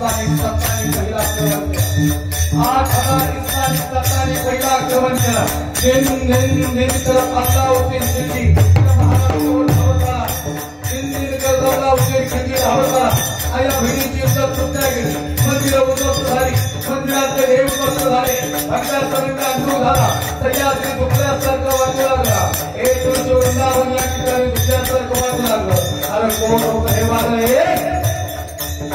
Islamic Sattani पहिला आक्रमण केला 8000 इस्लामिक सत्तानी पहिला आक्रमण केला नेमकर अल्लाउद्दीन खिलजी महाराष्ट्रावर धावता सिंधीनगर अल्लाउद्दीन खिलजी धावता आया बहिणीची इज्जत तुटल्या गेली मंदिर उद्ध्वस्त झाली मंदिराचे देव उद्ध्वस्त झाले भक्तांचा अंधू झाला सह्याद्री दुखल्यासारखं वाटू लागला हे तुळशी वृंदावन या ठिकाणी दुखल्यासारखं वाटू लागलं अरे कोण लोक हे वादळ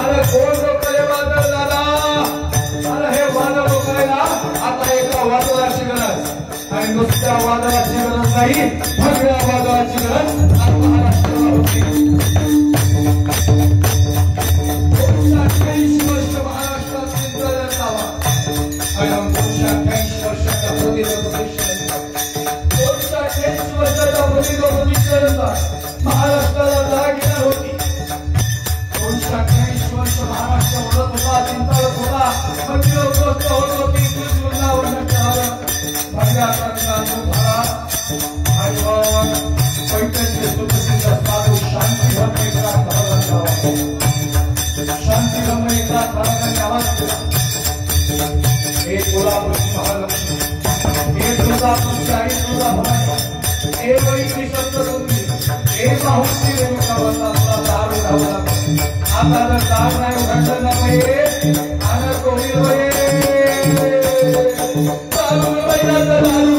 अरे कोण लोक हे वादळ झाला अरे हे वादळ रोखायला आता एका वादळाची गरज आणि नुसत्या वादळाची गरज नाही भगव्या वादळाची गरज आज महाराष्ट्राला होती 288 वर्ष महाराष्ट्रात चिंतन असावा आणि 288 वर्षाचा प्रतिनिधित्व महाराष्ट्राला जाग येणार होती 288 वर्ष महाराष्ट्र बोलत होता चिंतन होता मंदिर उद्ध्वस्त होत होती तुळशी वृंदावन झालं भगव्या झाला आणि पैठणचे सुप्रसिद्ध साधू शांतिधर्म एकनाथ महाराजांचा शांतिधर्म एकनाथ महाराजांनी आवाज केला हे कोल्हापूरची महालक्ष्मी हे तुळजापूरची आई तुळजाभवानी हे वैष्णी सप्तशृंगी हे बाहुंची रेणुका वरचा दारू धावला आता जर दार नाही उघडलं ना पाहिजे आणि कोणी दारू बैलाचा दारू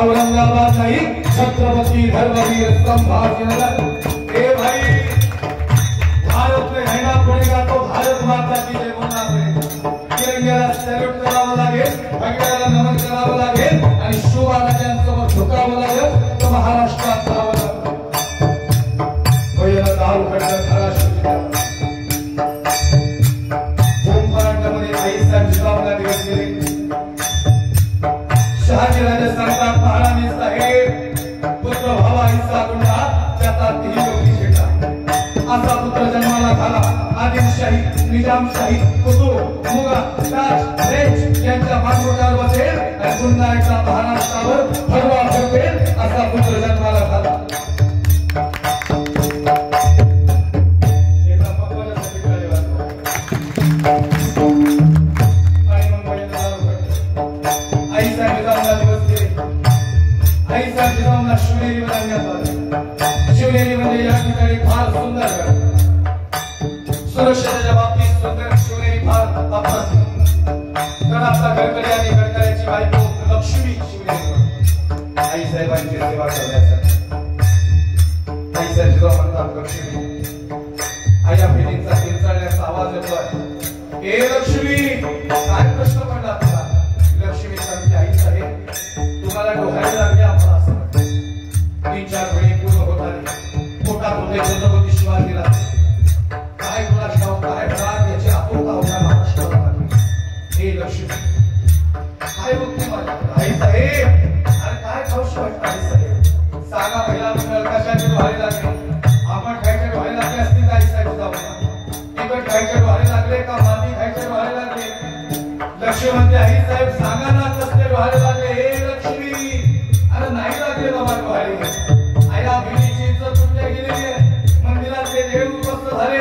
औरंगाबाद नहीं छत्रपति धर्मवीर संभाजीनगर। ए भाई भारत में रहना पड़ेगा तो भारत माता की जय बोलना पड़ेगा। तिरंग्याला सॅल्यूट करावं लागेल, भगव्याला नमन करावं लागेल आणि शिवबाबांसमोर झुकावं लागेल तो महाराष्ट्रात राहावं लागेल। पहिला दारू खंड धाराशिव भूमपरांठामध्ये आई साहेब जिजाऊला दिवस गेले। शहाजी राजे सांगतात महाराणी साहेब आदिलशाही निजामशाही कुतुब मुघल ताज फ्रेंच यांच्या मानमोटावर बसेल आणि पुन्हा एकदा महाराष्ट्रावर भरवा फेकेल असा पुत्र जन्माला झाला. शिवनेरी म्हणजे या ठिकाणी फार सुंदर सुरक्षेच्या बाबतीत सुंदर शिवनेरी फार अप्रतिम. आपला गडकरी आणि गडकऱ्याची बायको लक्ष्मी शिवनेरी आई साहेबांची सेवा करण्यासाठी आई साहेब जेव्हा म्हणतात लक्ष्मी आया बहिणींचा किंचाळण्याचा आवाज येतोय. ए लक्ष्मी काय प्रश्न पडला तुला? लक्ष्मी सांगते आई साहेब तुम्हाला डोहायला लागले आम्हाला असं 3-4 महिने पूर्ण होत आले. पोटात होते छत्रपती शिवाजीला काय तुला ठाऊक काय प्राण याची आपुलता होता महाराष्ट्राला. हे लक्ष्मी काय बघते माझ्या आई साहेब अरे काय खाऊशी वाटतं आई साहेब सांगा पहिला मंडळ कशाचे डोहायला लागले? आंबट खायचे डोहायला लागले असतील का आई साहेब? जाऊया तिखट खायचे डोहायला लागले का माती खायचे डोहायला लागले? लक्ष्मी म्हणते आई साहेब सांगा ना कसले डोहायला लागले? हे लक्ष्मी अरे नाही लागले बाबा डोहायला. आया बहिणीची इज्जत तुटल्या गेलेली आहे. मंदिरात ते देव उद्ध्वस्त झाले.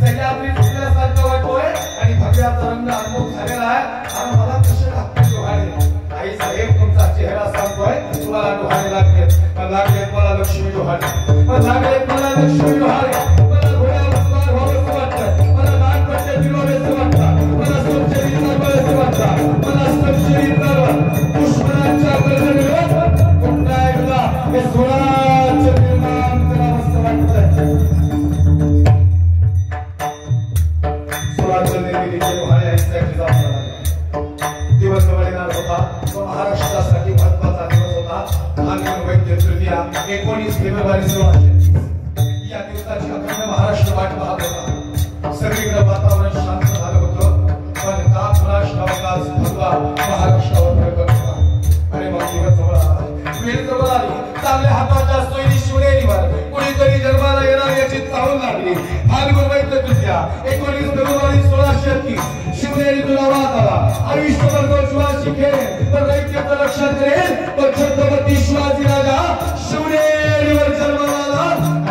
सह्याद्री तुटल्यासारखं वाटतोय आणि भगव्याचा रंग अनमोल झालेला आहे. आणि मला कसे लागते डोहाळे? आई साहेब तुमचा चेहरा सांगतोय तुम्हाला डोहाळे लागले. मला लक्ष्मी डोहाळे लागले. मला लक्ष्मी डोहाळे. मला घोड्यावर व्हावंसं वाटतं. मला नानपट्टे फिरवावेसे वाटतं. मला सोपशेरी चालवावेसे वाटतं. मला सोपशेरी चालवा पुष्पराच्या गडगडीवर पुन्हा एकदा हे स्वराज्य निर्माण करावंसं वाटतं. स्वराज्य निर्मितीचे डोहाळे आई साहेब जाऊन दिवस जवळ येणार होता. तो महाराष्ट्रासाठी महत्वाचा दिवस होता. भाग्यवान वैद्य तृतीया 19 फेब्रुवारी 1630 या दिवसाची अखंड महाराष्ट्र वाट पाहत होता. सगळीकडे वातावरण शांत झालं होतं. पण का राष्ट्रावकाश भगवा महाराष्ट्रावर प्रकट होता. आणि मग दिवस जवळ आला. वेळ जवळ आली. चांगल्या हाताच्या सोयी शिवनेरीवर कुणीतरी जन्माला येणार याची चाहूल लागली. भाग्यवान वैद्य तृतीया 19 फेब्रुवारी 1630 शिवनेरी तुलावात आला. आयुष्यभर तो शिवाजी खेळ पण दैत्याचं रक्षण करेल. पण छत्रपती शिवाजी राजा शिवनेरीवर जन्माला आला.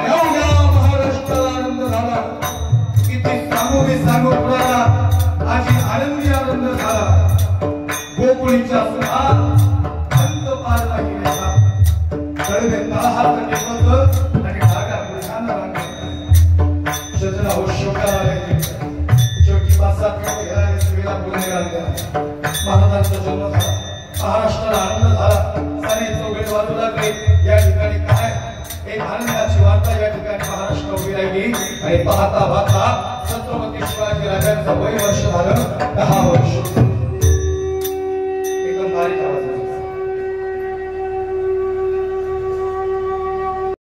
एवढ्या महाराष्ट्राला आनंद झाला. किती सांगू मी सांगू कुणाला आजी आनंदी आनंद झाला. गोकुळीच्या सुहा अंत पारला गेला. कडवे तळहात टेकवत आणि धागा पुढ्यानं रांगत सजना हो शोकाला आले. शेवटी 5-7 मिनिटं घ्यायला शिवेला बोलणे लागले. महाराजांचा जन्म झाला. महाराष्ट्राला आनंद झाला. सारी चौघे वाजू लागले. या ठिकाणी काय एक आनंदाची वार्ता या ठिकाणी महाराष्ट्र उभी राहिली. आणि पाहता छत्रपती शिवाजी राजांचं वय वर्ष झालं 10 वर्ष.